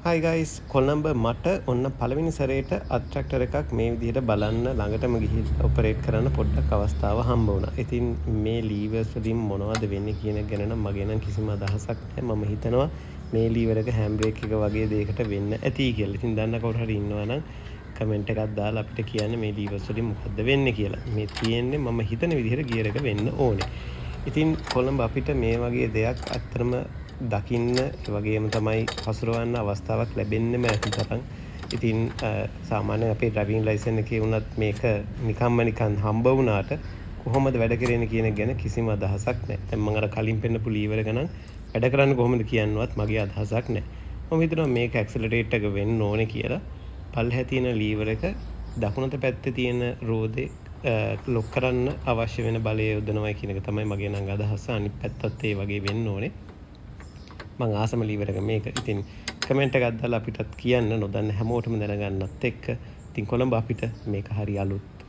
Hi guys Colombo මට ඔන්න පළවෙනි සැරේට අත්‍රැක්ටර් එකක් මේ විදිහට බලන්න ළඟටම ගිහිල්ලා ඔපරේට් කරන්න පොඩ්ඩක් අවස්ථාව හම්බ වුණා. ඉතින් මේ ලීවර්ස් වලින් මොනවද වෙන්නේ කියන එක ගැන නම් මගේ නම් කිසිම අදහසක් නැහැ. මම හිතනවා මේ ලීවර් එක හෑන්ඩ් බ්‍රේක් එක වගේ දෙයකට වෙන්න ඇති කියලා. ඉතින් දන්න කවුරු හරි ඉන්නවා නම් කමෙන්ට් එකක් දාලා අපිට කියන්න මේ ලීවර්ස් වලින් මොකද්ද වෙන්නේ කියලා. මේ තියෙන්නේ මම හිතන විදිහට ගියර් එක වෙන්න ඕනේ. ඉතින් කොළඹ අපිට මේ වගේ දෙයක් අත්‍තරම දකින්න වගේම තමයි හසුරවන්න අවස්ථාවක් ලැබෙන්නෙම ඇති තරම්. ඉතින් සාමාන්‍යයෙන් අපේ ඩ්‍රයිවිං ලයිසන් එකේ වුණත් මේක නිකන් හම්බ වුණාට කොහොමද වැඩ කරන්නේ කියන එක ගැන කිසිම අදහසක් නැහැ. දැන් මම අර කලින් පෙන්නපු ලීවර් එක නම් වැඩ කරන්නේ කොහොමද කියන්නවත් මගේ අදහසක් නැහැ. මම හිතනවා මේක ඇක්සලරේට් එක වෙන්න ඕනේ කියලා. පල්ලෙහා තියෙන ලීවර් එක දකුණත පැත්තේ තියෙන රෝදේ ලොක් කරන්න අවශ්‍ය වෙන බලය යොදනවා කියන එක තමයි මගේ නම් අදහස. අනිත් පැත්තත් ඒ වගේ වෙන්න ඕනේ. මං ආසම ලීවර් එක මේක. ඉතින් කමෙන්ට් එකක් දාලා අපිටත් කියන්න නොදන්න හැමෝටම දැනගන්නත් එක්ක. ඉතින් කොළඹ අපිට මේක හරි අලුත්.